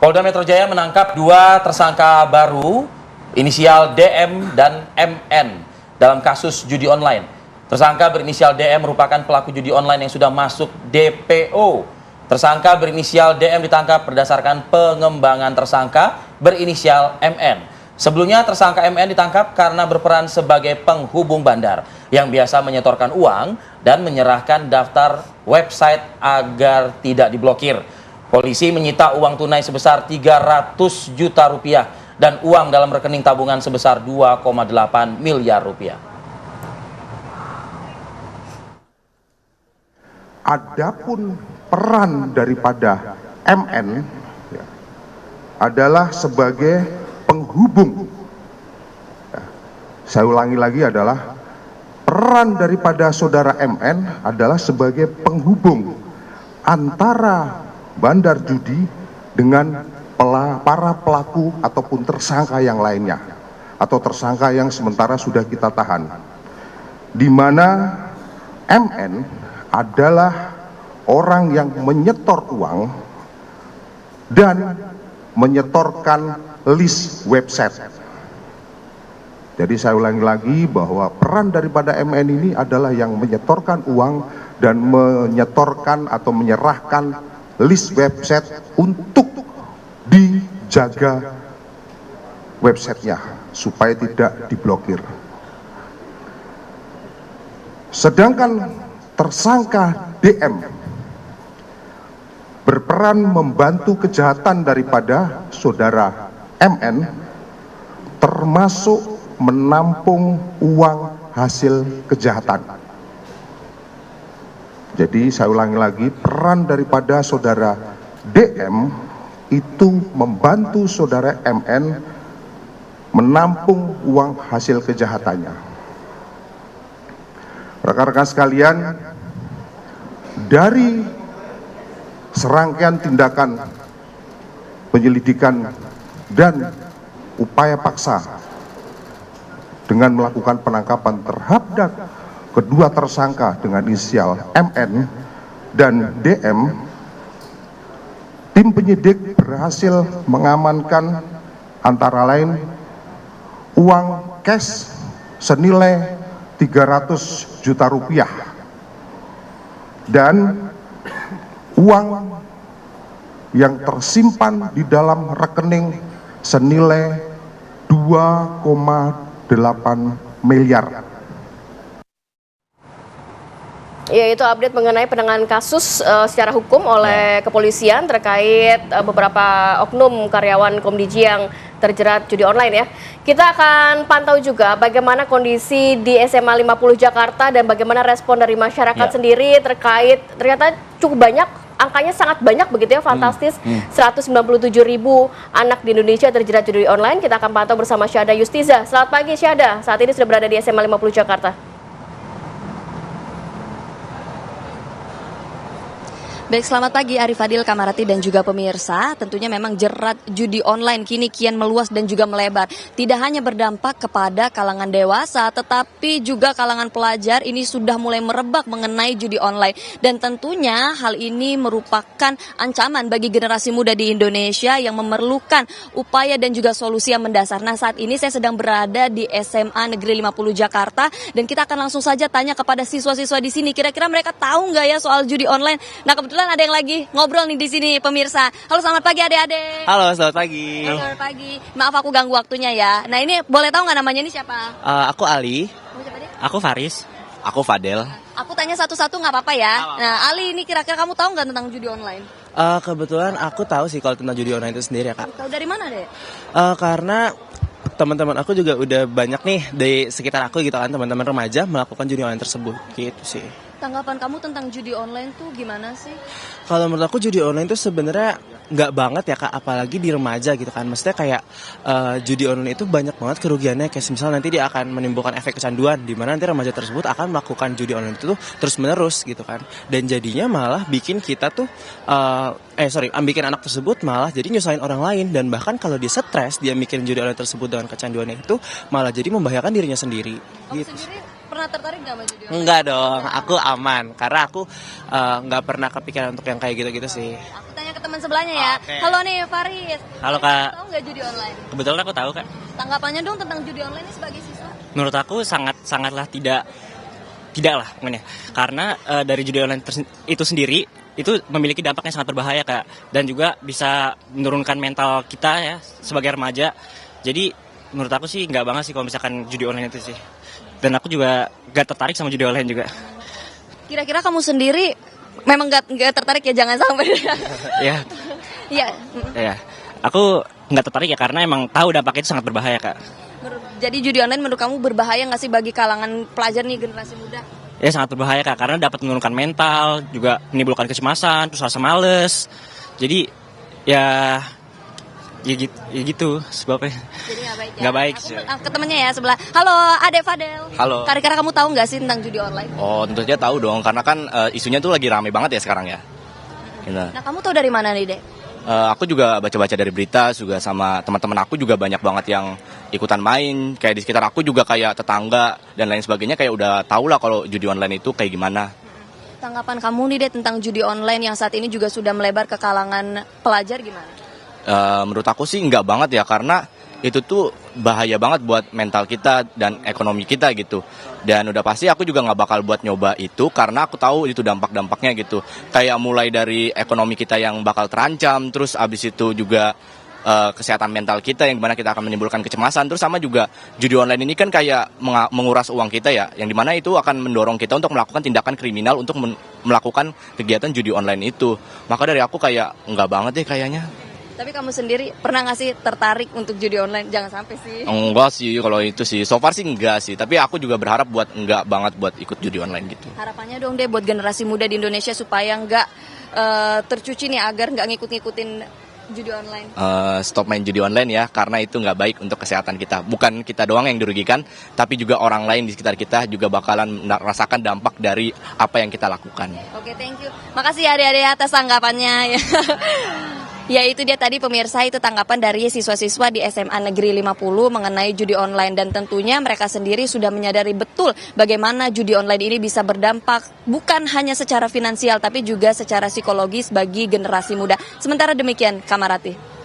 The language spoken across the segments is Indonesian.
Polda Metro Jaya menangkap 2 tersangka baru inisial DM dan MN dalam kasus judi online. Tersangka berinisial DM merupakan pelaku judi online yang sudah masuk DPO. Tersangka berinisial DM ditangkap berdasarkan pengembangan tersangka berinisial MN. Sebelumnya tersangka MN ditangkap karena berperan sebagai penghubung bandar yang biasa menyetorkan uang dan menyerahkan daftar website agar tidak diblokir. Polisi menyita uang tunai sebesar 300 juta rupiah dan uang dalam rekening tabungan sebesar 2,8 miliar rupiah. Adapun peran daripada MN adalah sebagai penghubung. Saya ulangi lagi, adalah peran daripada saudara MN adalah sebagai penghubung antara bandar judi dengan para pelaku ataupun tersangka yang lainnya, atau tersangka yang sementara sudah kita tahan, di mana MN adalah orang yang menyetor uang dan menyetorkan list website. Jadi saya ulangi lagi bahwa peran daripada MN ini adalah yang menyetorkan uang dan menyetorkan atau menyerahkan list website untuk dijaga websitenya supaya tidak diblokir. Sedangkan tersangka DM berperan membantu kejahatan daripada saudara MN, termasuk menampung uang hasil kejahatan. Jadi saya ulangi lagi, peran daripada saudara DM itu membantu saudara MN menampung uang hasil kejahatannya. Rekan-rekan sekalian, dari serangkaian tindakan penyelidikan dan upaya paksa dengan melakukan penangkapan terhadap kedua tersangka dengan inisial MN dan DM, tim penyidik berhasil mengamankan antara lain uang cash senilai 300 juta rupiah dan uang yang tersimpan di dalam rekening senilai 2,8 miliar. Ya, itu update mengenai penanganan kasus secara hukum oleh kepolisian terkait beberapa oknum karyawan Komdiji yang terjerat judi online ya. Kita akan pantau juga bagaimana kondisi di SMA 50 Jakarta dan bagaimana respon dari masyarakat sendiri terkait ternyata cukup banyak, angkanya sangat banyak begitu ya, fantastis. 197.000 anak di Indonesia terjerat judi online. Kita akan pantau bersama Syahda Yustiza. Selamat pagi Syahda, saat ini sudah berada di SMA 50 Jakarta. Baik, selamat pagi Arif Fadil, Kamarati dan juga pemirsa. Tentunya memang jerat judi online kini kian meluas dan juga melebar. Tidak hanya berdampak kepada kalangan dewasa, tetapi juga kalangan pelajar ini sudah mulai merebak mengenai judi online. Dan tentunya hal ini merupakan ancaman bagi generasi muda di Indonesia yang memerlukan upaya dan juga solusi yang mendasar. Nah, saat ini saya sedang berada di SMA Negeri 50 Jakarta dan kita akan langsung saja tanya kepada siswa-siswa di sini. Kira-kira mereka tahu nggak ya soal judi online? Nah, kebetulan ada yang lagi ngobrol nih di sini pemirsa. Halo, selamat pagi adik-adik. Halo, selamat pagi. Selamat pagi. Maaf aku ganggu waktunya ya. Nah, ini boleh tahu nggak namanya ini siapa? Aku Ali. Siapa dia? Aku Faris. Aku Fadel. Aku tanya satu-satu nggak apa-apa ya. Nah, Ali, ini kira-kira kamu tahu nggak tentang judi online? Kebetulan aku tahu sih kalau tentang judi online itu sendiri ya, Kak. Tahu dari mana deh? Karena teman-teman aku juga udah banyak nih di sekitar aku gitu kan, teman-teman remaja melakukan judi online tersebut gitu sih. Tanggapan kamu tentang judi online tuh gimana sih? Kalau menurut aku judi online tuh sebenarnya nggak banget ya Kak, apalagi di remaja gitu kan. Maksudnya kayak judi online itu banyak banget kerugiannya, kayak misalnya nanti dia akan menimbulkan efek kecanduan di mana nanti remaja tersebut akan melakukan judi online itu tuh terus-menerus gitu kan. Dan jadinya malah bikin kita tuh bikin anak tersebut malah jadi nyusahin orang lain, dan bahkan kalau dia stres dia mikirin judi online tersebut dengan kecanduannya itu malah jadi membahayakan dirinya sendiri. Kamu Gitu. sendiri pernah tertarik nggak sama judi online? Enggak dong, aku aman karena aku nggak pernah kepikiran untuk yang kayak gitu-gitu sih. Aku tanya ke teman sebelahnya ya. Oke. Halo nih Faris. Halo, Kak. Tahu nggak judi online? Kebetulan aku tahu, Kak. Tanggapannya dong tentang judi online ini sebagai siswa. Menurut aku sangatlah tidak lah pokoknya. Karena dari judi online itu sendiri itu memiliki dampak yang sangat berbahaya, Kak, dan juga bisa menurunkan mental kita ya sebagai remaja. Jadi menurut aku sih nggak banget sih kalau misalkan judi online itu sih. Dan aku juga nggak tertarik sama judi online juga. Kira-kira kamu sendiri memang nggak tertarik ya, jangan sampai. Ya, Iya. ya. Aku nggak tertarik ya karena emang tahu dampaknya itu sangat berbahaya, Kak. Jadi judi online menurut kamu berbahaya nggak sih bagi kalangan pelajar nih, generasi muda? Ya sangat berbahaya, Kak, karena dapat menurunkan mental, juga menimbulkan kecemasan, terus rasa males. Jadi ya gitu sebabnya. Jadi nggak baik ya? Nggak baik, Aku sih. ke temennya ya sebelah. Halo Ade Fadel. Halo. Kira-kira kamu tahu nggak sih tentang judi online? Oh, tentu saja tahu dong, karena kan isunya tuh lagi rame banget ya sekarang ya. Gitu. Nah kamu tahu dari mana nih Dek? Aku juga baca-baca dari berita, juga sama teman-teman aku juga banyak banget yang ikutan main. Kayak di sekitar aku juga kayak tetangga dan lain sebagainya kayak udah tahu lah kalau judi online itu kayak gimana. Tanggapan kamu nih Dek tentang judi online yang saat ini juga sudah melebar ke kalangan pelajar gimana? Menurut aku sih nggak banget ya, karena itu tuh bahaya banget buat mental kita dan ekonomi kita gitu. Dan udah pasti aku juga nggak bakal buat nyoba itu karena aku tahu itu dampak-dampaknya gitu. Kayak mulai dari ekonomi kita yang bakal terancam, terus abis itu juga kesehatan mental kita yang dimana kita akan menimbulkan kecemasan. Terus sama juga judi online ini kan kayak menguras uang kita ya, yang dimana itu akan mendorong kita untuk melakukan tindakan kriminal untuk melakukan kegiatan judi online itu. Maka dari aku kayak nggak banget deh kayaknya. Tapi kamu sendiri pernah nggak sih tertarik untuk judi online? Jangan sampai sih. Enggak sih kalau itu sih, so far sih enggak sih. Tapi aku juga berharap buat enggak banget buat ikut judi online gitu. Harapannya dong deh buat generasi muda di Indonesia supaya nggak tercuci nih, agar nggak ngikut-ngikutin judi online. Stop main judi online ya, karena itu nggak baik untuk kesehatan kita. Bukan kita doang yang dirugikan, tapi juga orang lain di sekitar kita juga bakalan merasakan dampak dari apa yang kita lakukan. Oke, thank you. Makasih ya adik-adik atas tanggapannya. Ya itu dia tadi pemirsa, itu tanggapan dari siswa-siswa di SMA Negeri 50 mengenai judi online, dan tentunya mereka sendiri sudah menyadari betul bagaimana judi online ini bisa berdampak bukan hanya secara finansial tapi juga secara psikologis bagi generasi muda. Sementara demikian Kamarati.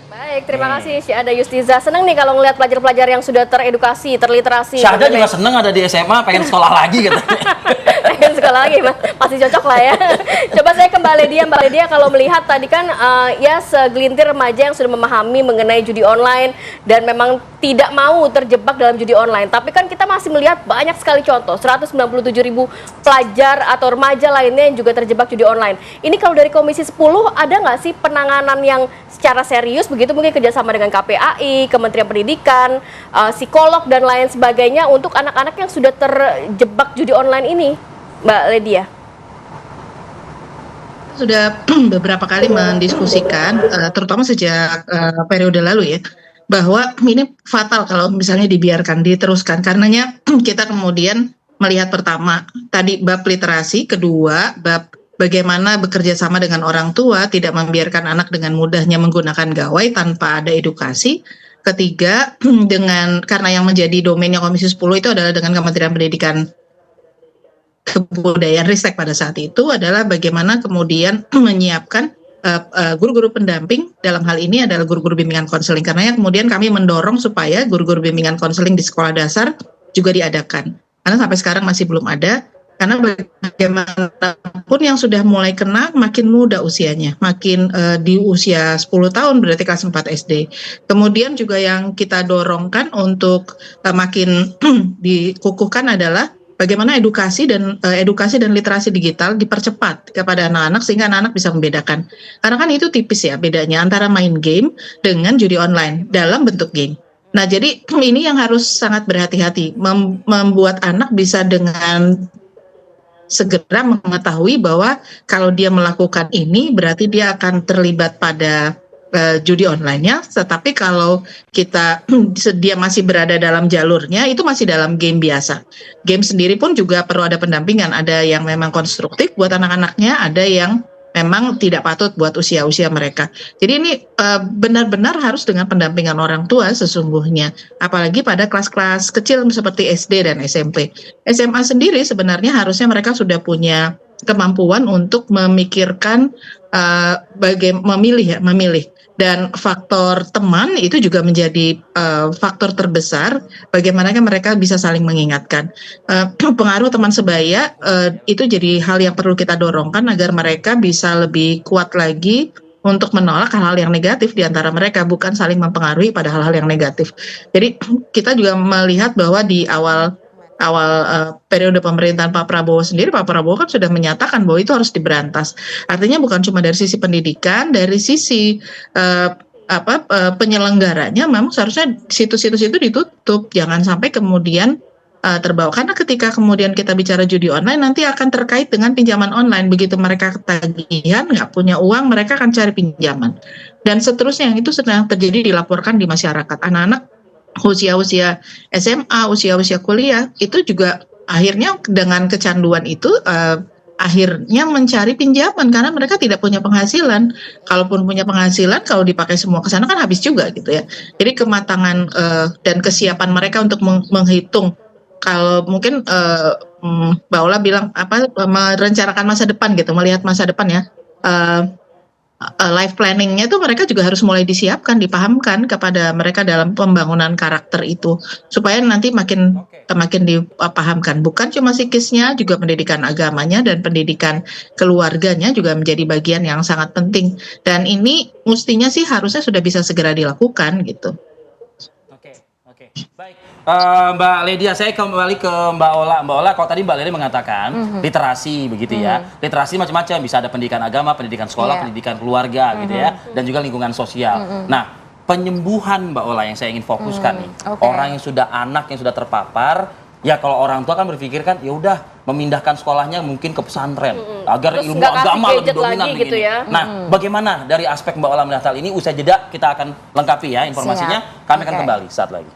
Baik, terima kasih Syahda Yustiza. Senang nih kalau ngelihat pelajar-pelajar yang sudah teredukasi, terliterasi. Syahda juga seneng ada di SMA, pengen sekolah lagi katanya. Pengen sekolah lagi, masih cocok lah ya. Coba saya ke Mbak Ledia. Mbak Ledia, kalau melihat tadi kan ya segelintir remaja yang sudah memahami mengenai judi online dan memang tidak mau terjebak dalam judi online. Tapi kan kita masih melihat banyak sekali contoh, 197.000 pelajar atau remaja lainnya yang juga terjebak judi online. Ini kalau dari Komisi 10 ada nggak sih penanganan yang secara serius begitu, mungkin kerjasama dengan KPAI, Kementerian Pendidikan, psikolog dan lain sebagainya untuk anak-anak yang sudah terjebak judi online ini, Mbak Ledia? Sudah beberapa kali mendiskusikan, terutama sejak periode lalu ya, bahwa ini fatal kalau misalnya dibiarkan, diteruskan. Karenanya kita kemudian melihat pertama, tadi bab literasi, kedua bab bagaimana bekerja sama dengan orang tua, tidak membiarkan anak dengan mudahnya menggunakan gawai tanpa ada edukasi. Ketiga, karena yang menjadi domainnya Komisi 10 itu adalah dengan Kementerian Pendidikan Kebudayaan Ristek pada saat itu, adalah bagaimana kemudian menyiapkan guru-guru pendamping, dalam hal ini adalah guru-guru bimbingan konseling. Karena kemudian kami mendorong supaya guru-guru bimbingan konseling di sekolah dasar juga diadakan. Karena sampai sekarang masih belum ada. Karena bagaimanapun yang sudah mulai kena makin muda usianya, makin di usia 10 tahun berarti kelas 4 SD. Kemudian juga yang kita dorongkan untuk makin dikukuhkan adalah bagaimana edukasi dan literasi digital dipercepat kepada anak-anak sehingga anak-anak bisa membedakan. Karena kan itu tipis ya bedanya antara main game dengan judi online dalam bentuk game. Nah, jadi ini yang harus sangat berhati-hati, membuat anak bisa dengan segera mengetahui bahwa kalau dia melakukan ini berarti dia akan terlibat pada judi online-nya, tetapi kalau dia masih berada dalam jalurnya, itu masih dalam game biasa. Game sendiri pun juga perlu ada pendampingan, ada yang memang konstruktif buat anak-anaknya, ada yang memang tidak patut buat usia-usia mereka. Jadi ini benar-benar harus dengan pendampingan orang tua sesungguhnya, apalagi pada kelas-kelas kecil seperti SD dan SMP. SMA sendiri sebenarnya harusnya mereka sudah punya kemampuan untuk memikirkan memilih. Dan faktor teman itu juga menjadi faktor terbesar bagaimana mereka bisa saling mengingatkan. Pengaruh teman sebaya itu jadi hal yang perlu kita dorongkan agar mereka bisa lebih kuat lagi untuk menolak hal-hal yang negatif di antara mereka, bukan saling mempengaruhi pada hal-hal yang negatif. Jadi kita juga melihat bahwa di awal periode pemerintahan Pak Prabowo sendiri, Pak Prabowo kan sudah menyatakan bahwa itu harus diberantas. Artinya bukan cuma dari sisi pendidikan, dari sisi penyelenggaranya memang seharusnya situs-situs itu ditutup, jangan sampai kemudian terbawa. Karena ketika kemudian kita bicara judi online, nanti akan terkait dengan pinjaman online. Begitu mereka ketagihan, nggak punya uang, mereka akan cari pinjaman. Dan seterusnya yang itu sedang terjadi, dilaporkan di masyarakat. Anak-anak usia-usia SMA, usia-usia kuliah, itu juga akhirnya dengan kecanduan itu akhirnya mencari pinjaman karena mereka tidak punya penghasilan. Kalaupun punya penghasilan, kalau dipakai semua ke sana kan habis juga gitu ya. Jadi kematangan dan kesiapan mereka untuk menghitung, kalau mungkin Mbak Ola bilang merencanakan masa depan gitu, melihat masa depan ya. Life planningnya itu mereka juga harus mulai disiapkan, dipahamkan kepada mereka dalam pembangunan karakter itu, supaya nanti makin dipahamkan. Bukan cuma psikisnya, juga pendidikan agamanya dan pendidikan keluarganya juga menjadi bagian yang sangat penting. Dan ini mestinya sih harusnya sudah bisa segera dilakukan gitu. Oke. Baik. Mbak Ledia, saya kembali ke Mbak Ola. Mbak Ola, kalau tadi Mbak Ledia mengatakan literasi begitu ya. Literasi macam-macam, bisa ada pendidikan agama, pendidikan sekolah, pendidikan keluarga gitu ya, dan juga lingkungan sosial. Nah, penyembuhan Mbak Ola yang saya ingin fokuskan nih. Orang yang sudah anak yang sudah terpapar, ya kalau orang tua kan berpikir kan ya udah memindahkan sekolahnya mungkin ke pesantren agar Terus ilmu nggak kasih agama lebih gadget dominan lagi gitu ya. Nah, bagaimana dari aspek Mbak Ola melihat hal ini? Usai jeda kita akan lengkapi ya informasinya. Kami akan kembali saat lagi.